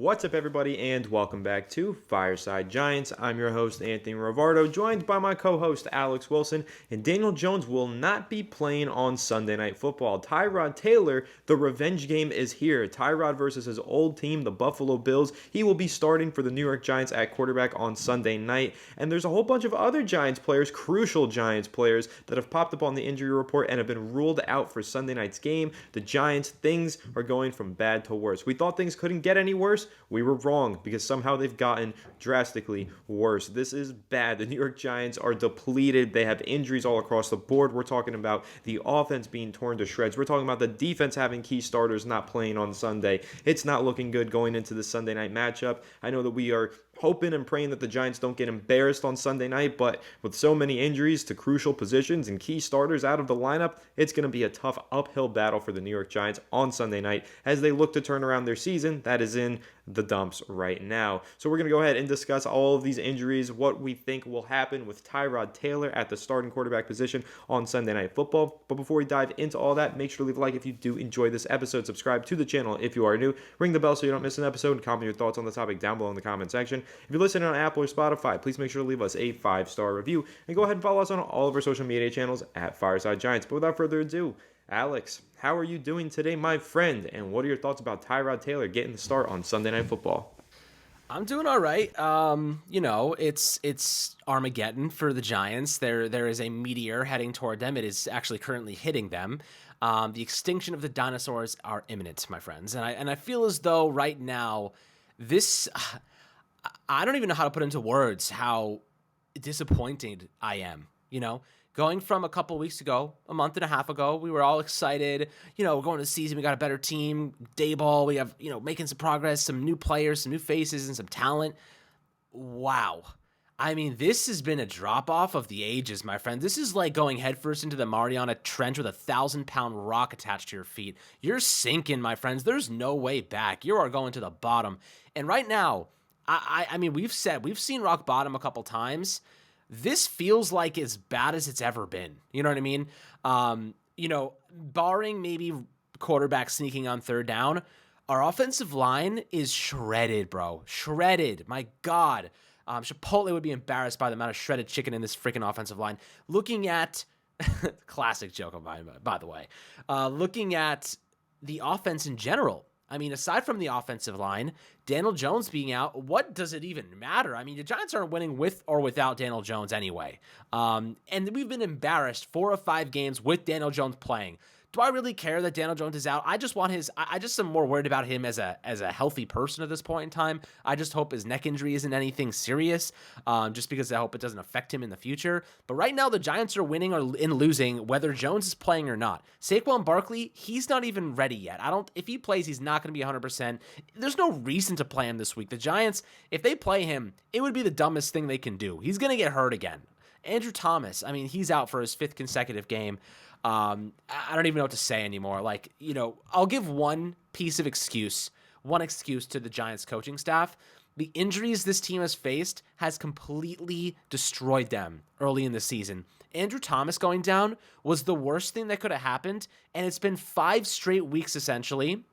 What's up, everybody, and welcome back to Fireside Giants. I'm your host, Anthony Rivardo, joined by my co-host, Alex Wilson, and Daniel Jones will not be playing on Sunday Night Football. Tyrod Taylor, the revenge game is here. Tyrod versus his old team, the Buffalo Bills. He will be starting for the New York Giants at quarterback on Sunday night, and there's a whole bunch of other Giants players, crucial Giants players, that have popped up on the injury report and have been ruled out for Sunday night's game. The Giants, things are going from bad to worse. We thought things couldn't get any worse. We were wrong because somehow they've gotten drastically worse. This is bad. The New York Giants are depleted. They have injuries all across the board. We're talking about the offense being torn to shreds. We're talking about the defense having key starters not playing on Sunday. It's not looking good going into the Sunday night matchup. I know that we are hoping and praying that the Giants don't get embarrassed on Sunday night, but with so many injuries to crucial positions and key starters out of the lineup, it's going to be a tough uphill battle for the New York Giants on Sunday night as they look to turn around their season that is in the dumps right now. So we're going to go ahead and discuss all of these injuries, what we think will happen with Tyrod Taylor at the starting quarterback position on Sunday Night Football. But before we dive into all that, make sure to leave a like if you do enjoy this episode, subscribe to the channel if you are new, ring the bell so you don't miss an episode, and comment your thoughts on the topic down below in the comment section. If you're listening on Apple or Spotify, please make sure to leave us a 5-star review, and go ahead and follow us on all of our social media channels at Fireside Giants. But without further ado, Alex, how are you doing today, my friend? And what are your thoughts about Tyrod Taylor getting the start on Sunday Night Football? I'm doing all right. It's Armageddon for the Giants. There is a meteor heading toward them. It is actually currently hitting them. The extinction of the dinosaurs are imminent, my friends. And I feel as though right now, I don't even know how to put into words how disappointed I am, Going from a couple weeks ago, a month and a half ago, we were all excited. We're going to the season. We got a better team, Dayball. We have, making some progress, some new players, some new faces, and some talent. Wow. I mean, this has been a drop-off of the ages, my friend. This is like going headfirst into the Mariana Trench with a 1,000-pound rock attached to your feet. You're sinking, my friends. There's no way back. You are going to the bottom. And right now, I mean, we've seen rock bottom a couple times. This feels like as bad as it's ever been. You know what I mean? Barring maybe quarterback sneaking on third down, our offensive line is shredded, bro. Shredded. My God. Chipotle would be embarrassed by the amount of shredded chicken in this freaking offensive line. Looking at classic joke of mine, by the way. Looking at the offense in general. I mean, aside from the offensive line, Daniel Jones being out, what does it even matter? I mean, the Giants aren't winning with or without Daniel Jones anyway. And we've been embarrassed 4 of 5 games with Daniel Jones playing. Do I really care that Daniel Jones is out? I just want I just am more worried about him as a healthy person at this point in time. I just hope his neck injury isn't anything serious, just because I hope it doesn't affect him in the future. But right now, the Giants are winning or losing, whether Jones is playing or not. Saquon Barkley, he's not even ready yet. If he plays, he's not going to be 100%. There's no reason to play him this week. The Giants, if they play him, it would be the dumbest thing they can do. He's going to get hurt again. Andrew Thomas, I mean, he's out for his 5th consecutive game. I don't even know what to say anymore. I'll give one excuse to the Giants coaching staff. The injuries this team has faced has completely destroyed them early in the season. Andrew Thomas going down was the worst thing that could have happened, and it's been 5 straight weeks essentially.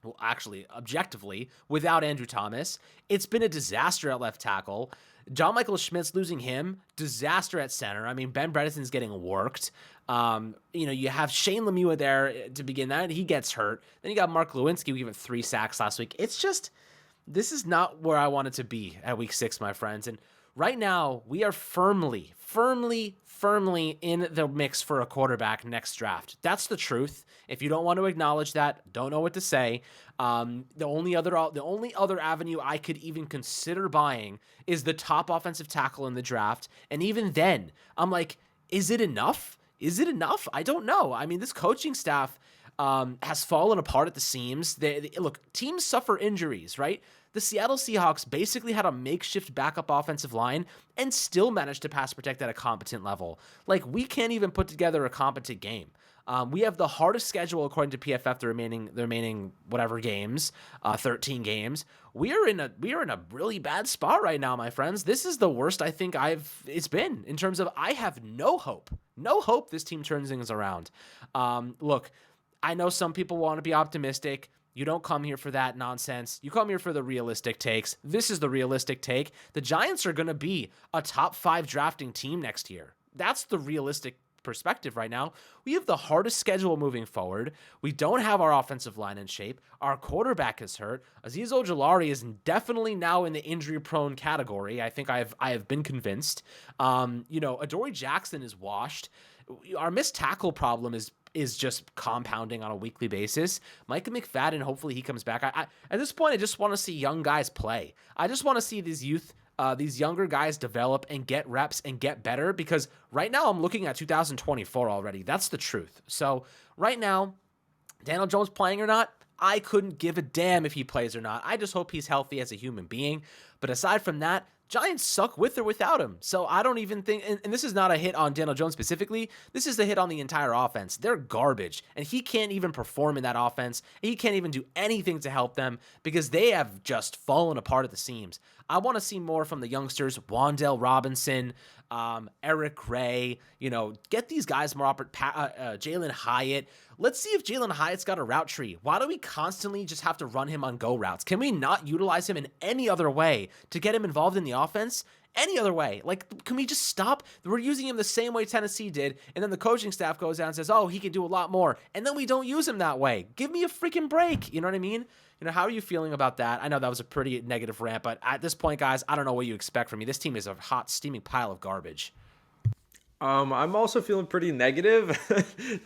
Well, actually, objectively, without Andrew Thomas. It's been a disaster at left tackle. John Michael Schmitz losing him, disaster at center. I mean, Ben Bredeson's getting worked. You have Shane Lemieux there to begin that. He gets hurt. Then you got Mark Lewinsky, who gave him 3 sacks last week. It's just, this is not where I wanted to be at week 6, my friends. And right now, we are firmly in the mix for a quarterback next draft. That's the truth. If you don't want to acknowledge that, don't know what to say. The only other avenue I could even consider buying is the top offensive tackle in the draft. And even then, I'm like, is it enough? Is it enough? I don't know. I mean, this coaching staff has fallen apart at the seams. Look, teams suffer injuries, right? The Seattle Seahawks basically had a makeshift backup offensive line and still managed to pass protect at a competent level. We can't even put together a competent game. We have the hardest schedule according to PFF. The remaining whatever games, 13 games. We are in a really bad spot right now, my friends. This is the worst I think it's been in terms of I have no hope this team turns things around. Look, I know some people want to be optimistic. You don't come here for that nonsense. You come here for the realistic takes. This is the realistic take. The Giants are going to be a top 5 drafting team next year. That's the realistic perspective right now. We have the hardest schedule moving forward. We don't have our offensive line in shape. Our quarterback is hurt. Azeez Ojulari is definitely now in the injury-prone category. I think I have been convinced. Adoree Jackson is washed. Our missed tackle problem is just compounding on a weekly basis. Micah McFadden, hopefully he comes back. I at this point, I just want to see young guys play. I just want to see these younger guys develop and get reps and get better, because right now I'm looking at 2024 already. That's the truth. So right now, Daniel Jones playing or not, I couldn't give a damn if he plays or not. I just hope he's healthy as a human being. But aside from that, Giants suck with or without him. So I don't even think, and this is not a hit on Daniel Jones specifically, this is a hit on the entire offense. They're garbage, and he can't even perform in that offense. He can't even do anything to help them because they have just fallen apart at the seams. I want to see more from the youngsters, Wan'Dale Robinson, Eric Gray, get these guys more Jalen Hyatt. Let's see if Jalen Hyatt's got a route tree. Why do we constantly just have to run him on go routes? Can we not utilize him in any other way to get him involved in the offense? Any other way? Like, can we just stop? We're using him the same way Tennessee did, and then the coaching staff goes down and says, oh, he can do a lot more, and then we don't use him that way. Give me a freaking break. You know what I mean? How are you feeling about that? I know that was a pretty negative rant, but at this point, guys, I don't know what you expect from me. This team is a hot, steaming pile of garbage. I'm also feeling pretty negative.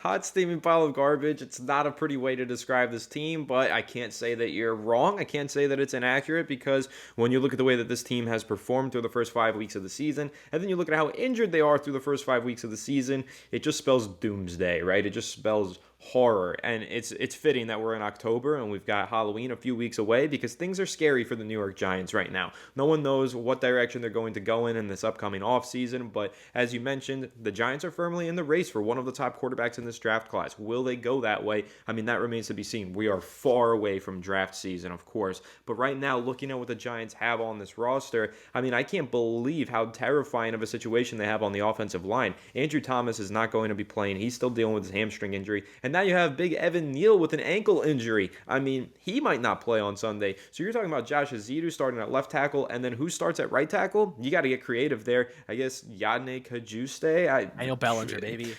Hot steaming pile of garbage. It's not a pretty way to describe this team, but I can't say that you're wrong. I can't say that it's inaccurate, because when you look at the way that this team has performed through the first 5 weeks of the season, and then you look at how injured they are through the first 5 weeks of the season, it just spells doomsday, right? It just spells horror. And it's fitting that we're in October and we've got Halloween a few weeks away, because things are scary for the New York Giants right now. No one knows what direction they're going to go in this upcoming offseason, but as you mentioned, the Giants are firmly in the race for one of the top quarterbacks in this draft class. Will they go that way? I mean, that remains to be seen. We are far away from draft season, of course, but right now, looking at what the Giants have on this roster, I mean, I can't believe how terrifying of a situation they have on the offensive line. Andrew Thomas is not going to be playing. He's still dealing with his hamstring injury, and now you have big Evan Neal with an ankle injury. I mean, he might not play on Sunday. So you're talking about Josh Azidu starting at left tackle, and then who starts at right tackle? You got to get creative there. I guess Yadne Kajuste. Daniel Bellinger, baby.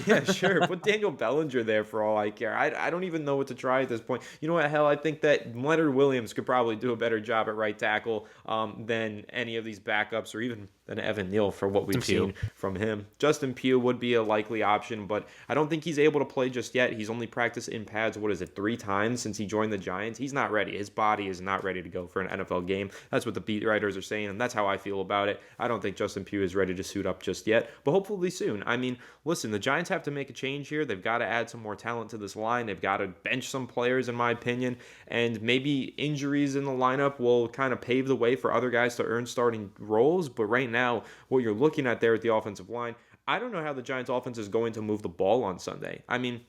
Yeah, sure. Put Daniel Bellinger there for all I care. I don't even know what to try at this point. You know what? Hell, I think that Leonard Williams could probably do a better job at right tackle than any of these backups, or even than Evan Neal for what we've seen from him. Justin Pugh would be a likely option, but I don't think he's able to play just yet. He's only practiced in pads, 3 times since he joined the Giants. He's not ready. His body is not ready to go for an NFL game. That's what the beat writers are saying, and that's how I feel about it. I don't think Justin Pugh is ready to suit up just yet, but hopefully soon. I mean, listen, the Giants have to make a change here. They've got to add some more talent to this line. They've got to bench some players, in my opinion, and maybe injuries in the lineup will kind of pave the way for other guys to earn starting roles. But right now, what you're looking at there at the offensive line, I don't know how the Giants offense is going to move the ball on Sunday. I mean,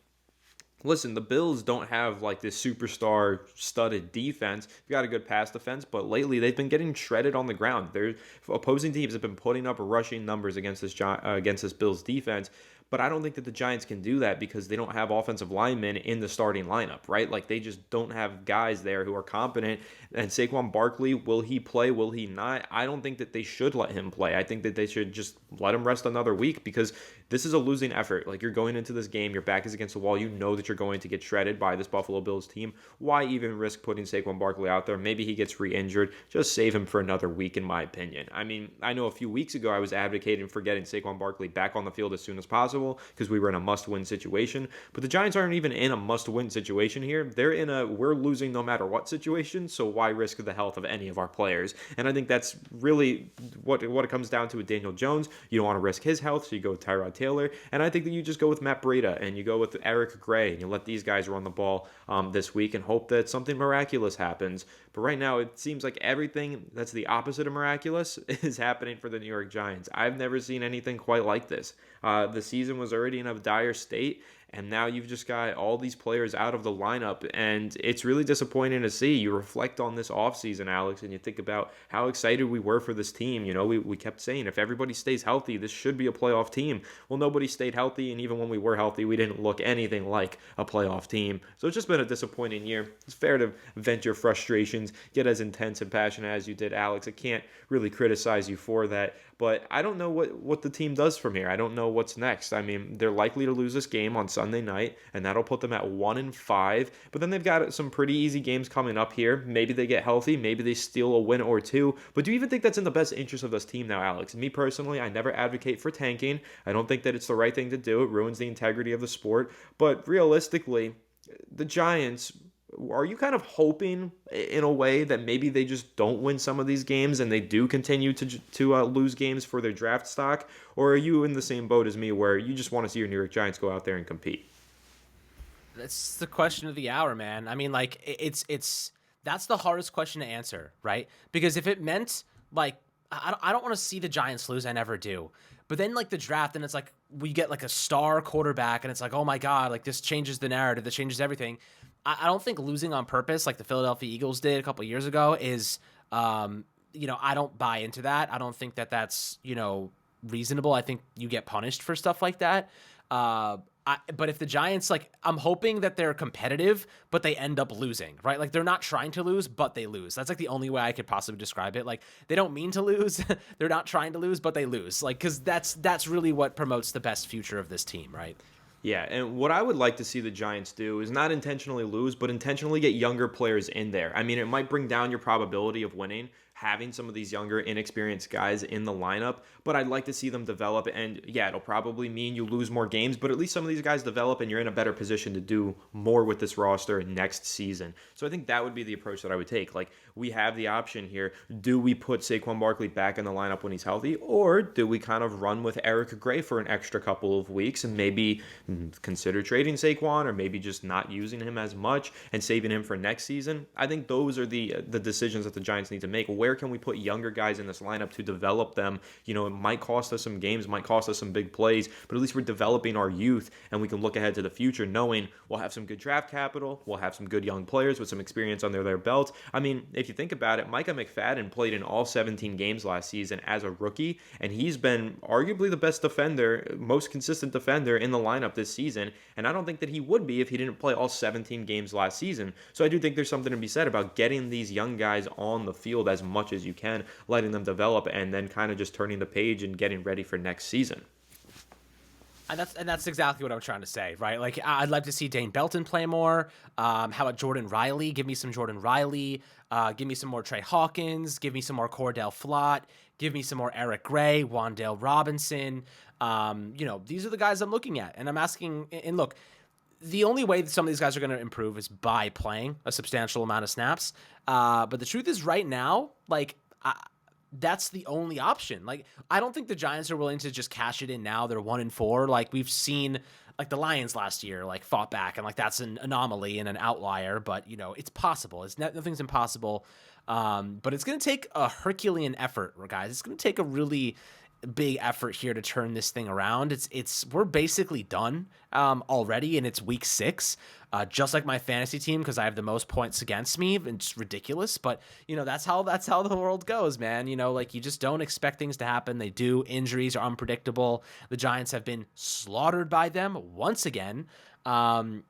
listen, the Bills don't have like this superstar studded defense. They've got a good pass defense, but lately they've been getting shredded on the ground. Their opposing teams have been putting up rushing numbers against this Bills defense. But I don't think that the Giants can do that because they don't have offensive linemen in the starting lineup, right? Like, they just don't have guys there who are competent. And Saquon Barkley, will he play? Will he not? I don't think that they should let him play. I think that they should just let him rest another week, because this is a losing effort. Like, you're going into this game, your back is against the wall. You know that you're going to get shredded by this Buffalo Bills team. Why even risk putting Saquon Barkley out there? Maybe he gets re-injured. Just save him for another week, in my opinion. I mean, I know a few weeks ago I was advocating for getting Saquon Barkley back on the field as soon as possible, because we were in a must-win situation. But the Giants aren't even in a must-win situation here. They're in a we're losing no matter what situation, so why risk the health of any of our players? And I think that's really what it comes down to with Daniel Jones. You don't want to risk his health, so you go with Tyrod Taylor. And I think that you just go with Matt Breida and you go with Eric Gray and you let these guys run the ball this week and hope that something miraculous happens. But right now, it seems like everything that's the opposite of miraculous is happening for the New York Giants. I've never seen anything quite like this. The season was already in a dire state, and now you've just got all these players out of the lineup, and it's really disappointing to see. You reflect on this offseason, Alex, and you think about how excited we were for this team. We kept saying if everybody stays healthy, this should be a playoff team. Well, nobody stayed healthy, and even when we were healthy, we didn't look anything like a playoff team. So it's just been a disappointing year. It's fair to vent your frustrations, get as intense and passionate as you did, Alex. I can't really criticize you for that, but I don't know what the team does from here. I don't know what's next. I mean, they're likely to lose this game on Sunday night, and that'll put them at 1-5. But then they've got some pretty easy games coming up here. Maybe they get healthy. Maybe they steal a win or two. But do you even think that's in the best interest of this team now, Alex? Me personally, I never advocate for tanking. I don't think that it's the right thing to do. It ruins the integrity of the sport. But realistically, the Giants, are you kind of hoping in a way that maybe they just don't win some of these games and they do continue to lose games for their draft stock? Or are you in the same boat as me where you just want to see your New York Giants go out there and compete? That's the question of the hour, man. I mean, like it's that's the hardest question to answer, right? Because if it meant like I don't want to see the Giants lose, I never do. But then like the draft, and it's like we get like a star quarterback, and it's like, oh my god, like this changes the narrative, this changes everything. I don't think losing on purpose, like the Philadelphia Eagles did a couple of years ago, is I don't buy into that. I don't think that that's reasonable. I think you get punished for stuff like that. But if the Giants, like, I'm hoping that they're competitive, but they end up losing, right? Like, they're not trying to lose, but they lose. That's like the only way I could possibly describe it. Like, they don't mean to lose. They're not trying to lose, but they lose. Like, because that's really what promotes the best future of this team, right? Yeah, and what I would like to see the Giants do is not intentionally lose, but intentionally get younger players in there. I mean, it might bring down your probability of winning, having some of these younger, inexperienced guys in the lineup, but I'd like to see them develop. And yeah, it'll probably mean you lose more games, but at least some of these guys develop and you're in a better position to do more with this roster next season. So I think that would be the approach that I would take. Like, we have the option here. Do we put Saquon Barkley back in the lineup when he's healthy, or do we kind of run with Eric Gray for an extra couple of weeks and maybe consider trading Saquon, or maybe just not using him as much and saving him for next season? I think those are the decisions that the Giants need to make. Where can we put younger guys in this lineup to develop them? It might cost us some games, might cost us some big plays, but at least we're developing our youth, and we can look ahead to the future knowing we'll have some good draft capital, we'll have some good young players with some experience under their belt. I mean, if you think about it, Micah McFadden played in all 17 games last season as a rookie, and he's been arguably the best defender, most consistent defender in the lineup this season, and I don't think that he would be if he didn't play all 17 games last season. So I do think there's something to be said about getting these young guys on the field as much as you can, letting them develop, and then kind of just turning the page and getting ready for next season. And that's exactly what I'm trying to say, right? Like, I'd like to see Dane Belton play more. How about Jordan Riley? Give me some Jordan Riley. Give me some more Trey Hawkins. Give me some more Cordell Flott. Give me some more Eric Gray, Wan'Dale Robinson. These are the guys I'm looking at. And I'm asking, and look, the only way that some of these guys are going to improve is by playing a substantial amount of snaps. But the truth is right now, like, that's the only option. Like, I don't think the Giants are willing to just cash it in now. They're 1-4. Like, we've seen, like, the Lions last year, like, fought back, and like that's an anomaly and an outlier. But it's possible. Nothing's impossible. But it's going to take a Herculean effort, guys. It's going to take a really big effort here to turn this thing around. We're basically done already, and it's week 6. Just like my fantasy team, because I have the most points against me. It's ridiculous, but that's how the world goes, man. Like, you just don't expect things to happen. They do. Injuries are unpredictable. The Giants have been slaughtered by them once again. And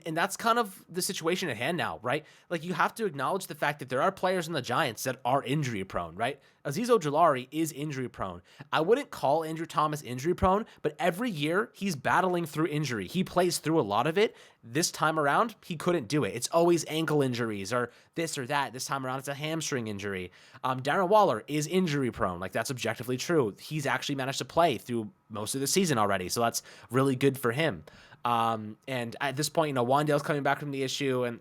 that's kind of the situation at hand now, right? Like, you have to acknowledge the fact that there are players in the Giants that are injury prone, right? Azeez Ojulari is injury prone. I wouldn't call Andrew Thomas injury prone, but every year he's battling through injury. He plays through a lot of it. This time around, he couldn't do it. It's always ankle injuries or this or that. This time around, it's a hamstring injury. Darren Waller is injury prone. Like, that's objectively true. He's actually managed to play through most of the season already, so that's really good for him. And at this point, Wan'Dale's coming back from the issue, and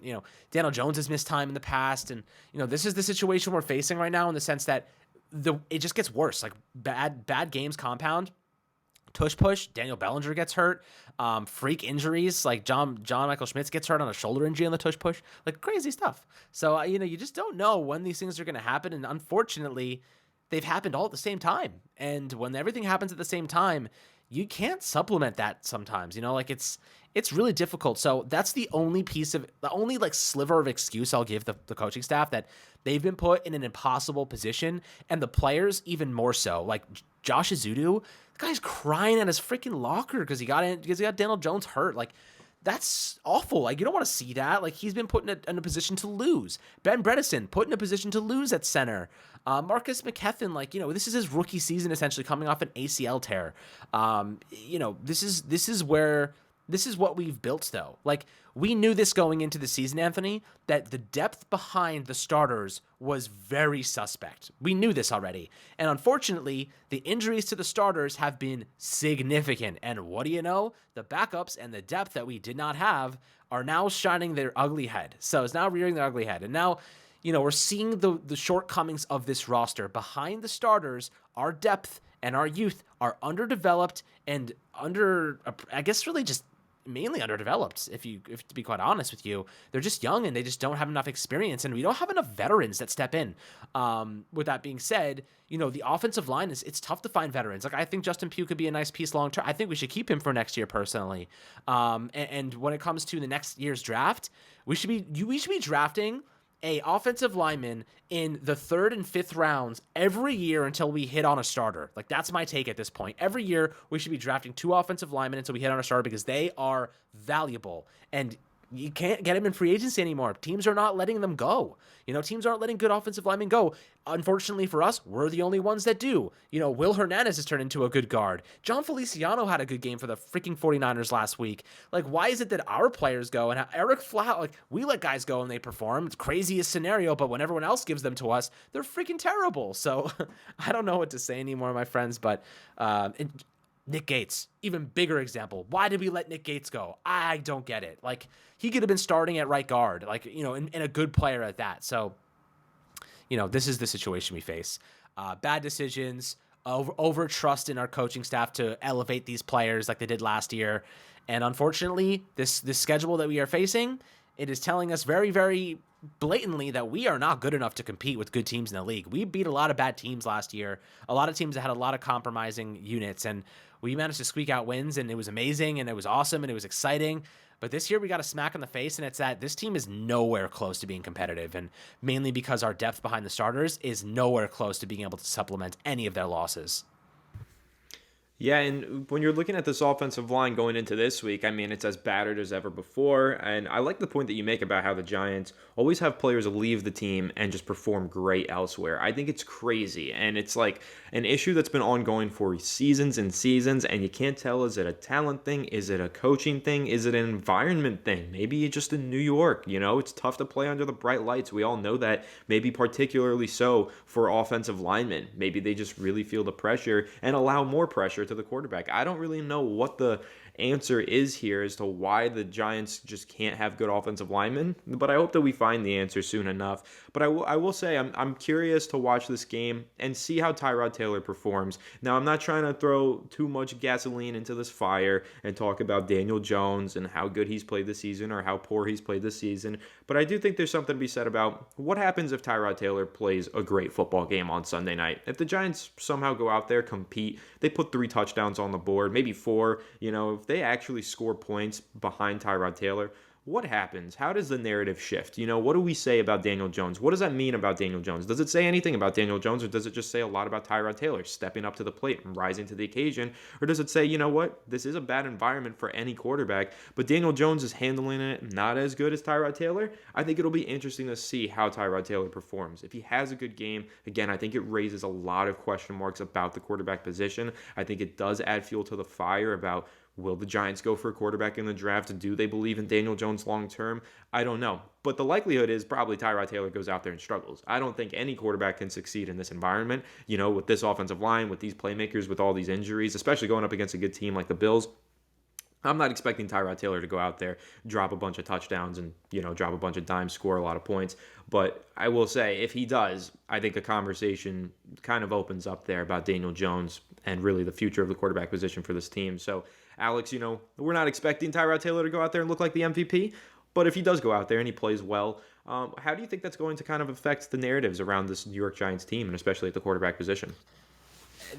Daniel Jones has missed time in the past, and this is the situation we're facing right now in the sense that it just gets worse. Like, bad games compound. Tush push, Daniel Bellinger gets hurt. Freak injuries, like John Michael Schmitz gets hurt on a shoulder injury on the tush push. Like, crazy stuff. So you just don't know when these things are going to happen, and unfortunately, they've happened all at the same time. And when everything happens at the same time, you can't supplement that sometimes, like it's really difficult. So that's the only like sliver of excuse I'll give the coaching staff, that they've been put in an impossible position, and the players even more so. Like Josh Azudu, the guy's crying at his freaking locker because he got Daniel Jones hurt. Like, that's awful. Like, you don't want to see that. Like, he's been put in a position to lose. Ben Bredesen put in a position to lose at center. Marcus McKethin, like, this is his rookie season essentially, coming off an ACL tear. This is what we've built, though. Like, we knew this going into the season, Anthony, that the depth behind the starters was very suspect. We knew this already. And unfortunately, the injuries to the starters have been significant. And what do you know? The backups and the depth that we did not have are now shining their ugly head. So it's now rearing their ugly head. And now, we're seeing the shortcomings of this roster. Behind the starters, our depth and our youth are underdeveloped and I guess really just mainly underdeveloped, if to be quite honest with you. They're just young and they just don't have enough experience, and we don't have enough veterans that step in. With that being said, the offensive line it's tough to find veterans. Like, I think Justin Pugh could be a nice piece long term. I think we should keep him for next year personally. And when it comes to the next year's draft, we should be drafting a offensive lineman in the 3rd and 5th rounds every year until we hit on a starter. Like, that's my take at this point. Every year we should be drafting 2 offensive linemen until we hit on a starter, because they are valuable, and you can't get them in free agency anymore. Teams are not letting them go. Teams aren't letting good offensive linemen go. Unfortunately for us, we're the only ones that do. Will Hernandez has turned into a good guard. John Feliciano had a good game for the freaking 49ers last week. Like, why is it that our players go, and Eric Flowers, like, we let guys go and they perform? It's craziest scenario, but when everyone else gives them to us, they're freaking terrible. So I don't know what to say anymore, my friends, but Nick Gates, even bigger example. Why did we let Nick Gates go? I don't get it. Like, he could have been starting at right guard, like, and a good player at that. So, this is the situation we face. Bad decisions, over trust in our coaching staff to elevate these players like they did last year. And unfortunately, this schedule that we are facing, it is telling us very, very blatantly that we are not good enough to compete with good teams in the league. We beat a lot of bad teams last year, a lot of teams that had a lot of compromising units, and we managed to squeak out wins, and it was amazing, and it was awesome, and it was exciting. But this year we got a smack in the face, and it's that this team is nowhere close to being competitive, and mainly because our depth behind the starters is nowhere close to being able to supplement any of their losses. Yeah, and when you're looking at this offensive line going into this week, I mean, it's as battered as ever before. And I like the point that you make about how the Giants always have players leave the team and just perform great elsewhere. I think it's crazy. And it's like an issue that's been ongoing for seasons and seasons. And you can't tell, is it a talent thing? Is it a coaching thing? Is it an environment thing? Maybe you're just in New York. It's tough to play under the bright lights. We all know that. Maybe particularly so for offensive linemen. Maybe they just really feel the pressure and allow more pressure to the quarterback. I don't really know what the answer is here as to why the Giants just can't have good offensive linemen, but I hope that we find the answer soon enough. But I will say I'm curious to watch this game and see how Tyrod Taylor performs. Now, I'm not trying to throw too much gasoline into this fire and talk about Daniel Jones and how good he's played this season or how poor he's played this season, but I do think there's something to be said about what happens if Tyrod Taylor plays a great football game on Sunday night. If the Giants somehow go out there, compete, they put 3 touchdowns on the board, maybe 4, if they actually score points behind Tyrod Taylor, what happens? How does the narrative shift? What do we say about Daniel Jones? What does that mean about Daniel Jones? Does it say anything about Daniel Jones, or does it just say a lot about Tyrod Taylor stepping up to the plate and rising to the occasion? Or does it say, what? This is a bad environment for any quarterback, but Daniel Jones is handling it not as good as Tyrod Taylor? I think it'll be interesting to see how Tyrod Taylor performs. If he has a good game, again, I think it raises a lot of question marks about the quarterback position. I think it does add fuel to the fire about, will the Giants go for a quarterback in the draft? Do they believe in Daniel Jones long term? I don't know. But the likelihood is probably Tyrod Taylor goes out there and struggles. I don't think any quarterback can succeed in this environment, with this offensive line, with these playmakers, with all these injuries, especially going up against a good team like the Bills. I'm not expecting Tyrod Taylor to go out there, drop a bunch of touchdowns and, drop a bunch of dimes, score a lot of points. But I will say, if he does, I think a conversation kind of opens up there about Daniel Jones and really the future of the quarterback position for this team. So, Alex, we're not expecting Tyrod Taylor to go out there and look like the MVP. But if he does go out there and he plays well, how do you think that's going to kind of affect the narratives around this New York Giants team, and especially at the quarterback position?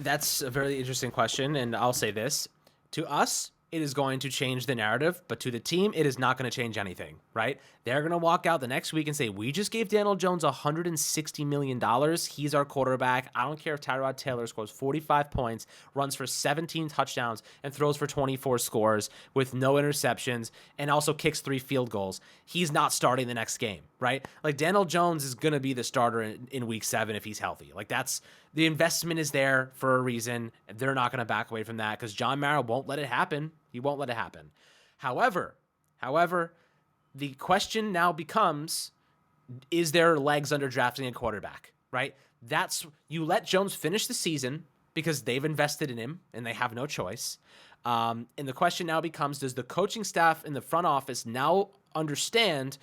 That's a very interesting question, and I'll say this. To us, it is going to change the narrative, but to the team, it is not going to change anything, right? They're going to walk out the next week and say, we just gave Daniel Jones $160 million. He's our quarterback. I don't care if Tyrod Taylor scores 45 points, runs for 17 touchdowns, and throws for 24 scores with no interceptions, and also kicks 3 field goals. He's not starting the next game, right? Like, Daniel Jones is going to be the starter in week 7 if he's healthy. Like, that's the investment is there for a reason. They're not going to back away from that because John Mara won't let it happen. He won't let it happen. However, the question now becomes, is there legs under drafting a quarterback, right? You let Jones finish the season because they've invested in him and they have no choice. And the question now becomes, does the coaching staff in the front office now understand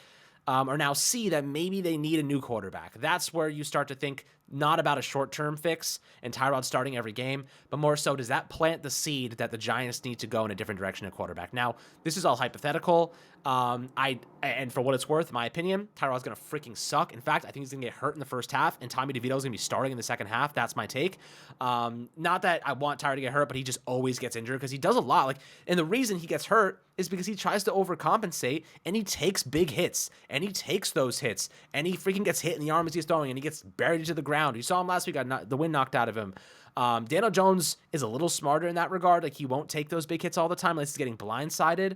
or now see that maybe they need a new quarterback? That's where you start to think not about a short-term fix and Tyrod starting every game, but more so, does that plant the seed that the Giants need to go in a different direction at quarterback? Now, this is all hypothetical. And for what it's worth, my opinion, Tyrod's going to freaking suck. In fact, I think he's going to get hurt in the first half, and Tommy DeVito's going to be starting in the second half. That's my take. Not that I want Tyrod to get hurt, but he just always gets injured because he does a lot. And the reason he gets hurt is because he tries to overcompensate, and he takes big hits, and he takes those hits, and he freaking gets hit in the arm as he's throwing, and he gets buried into the ground. You saw him last week, got the wind knocked out of him. Daniel Jones is a little smarter in that regard. Like, he won't take those big hits all the time unless he's getting blindsided.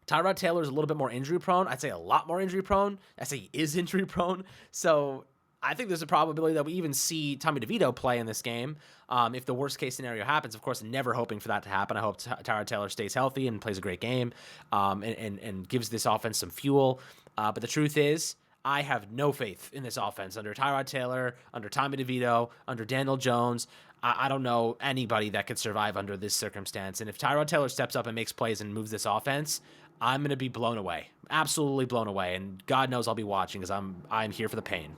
Tyrod Taylor is a little bit more injury prone. I'd say a lot more injury prone. I say he is injury prone. So I think there's a probability that we even see Tommy DeVito play in this game. If the worst case scenario happens, of course, never hoping for that to happen. I hope Tyrod Taylor stays healthy and plays a great game and gives this offense some fuel. But the truth is, I have no faith in this offense under Tyrod Taylor, under Tommy DeVito, under Daniel Jones. I don't know anybody that could survive under this circumstance. And if Tyrod Taylor steps up and makes plays and moves this offense, I'm going to be blown away, absolutely blown away. And God knows I'll be watching because I'm here for the pain.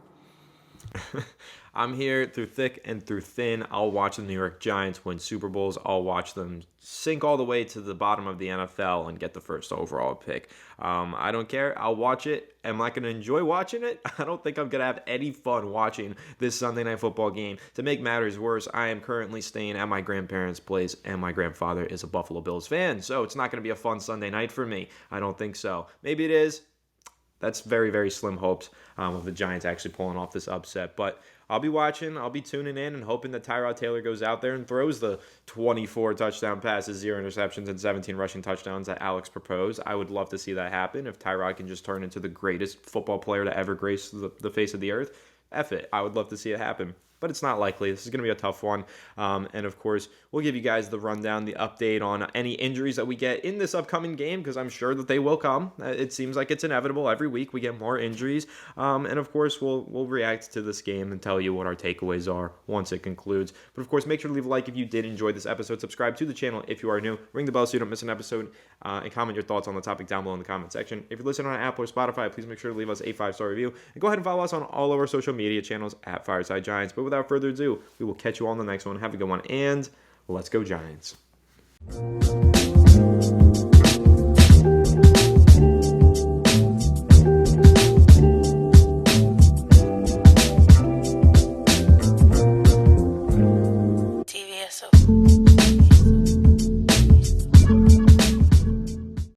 I'm here through thick and through thin. I'll watch the New York Giants win Super Bowls. I'll watch them sink all the way to the bottom of the NFL and get the first overall pick. I don't care. I'll watch it. Am I going to enjoy watching it? I don't think I'm going to have any fun watching this Sunday Night Football game. To make matters worse, I am currently staying at my grandparents' place, and my grandfather is a Buffalo Bills fan, so it's not going to be a fun Sunday night for me. I don't think so. Maybe it is. That's very, very slim hopes of the Giants actually pulling off this upset. But I'll be watching, I'll be tuning in and hoping that Tyrod Taylor goes out there and throws the 24 touchdown passes, 0 interceptions, and 17 rushing touchdowns that Alex proposed. I would love to see that happen. If Tyrod can just turn into the greatest football player to ever grace the face of the earth, F it. I would love to see it happen. But it's not likely. This is going to be a tough one. And, of course, we'll give you guys the rundown, the update on any injuries that we get in this upcoming game because I'm sure that they will come. It seems like it's inevitable. Every week we get more injuries. And, of course, we'll react to this game and tell you what our takeaways are once it concludes. But, of course, make sure to leave a like if you did enjoy this episode. Subscribe to the channel if you are new. Ring the bell so you don't miss an episode. And comment your thoughts on the topic down below in the comment section. If you're listening on Apple or Spotify, please make sure to leave us a 5-star review. And go ahead and follow us on all of our social media channels at Fireside Giants. But without further ado, we will catch you all in the next one. Have a good one, and let's go Giants.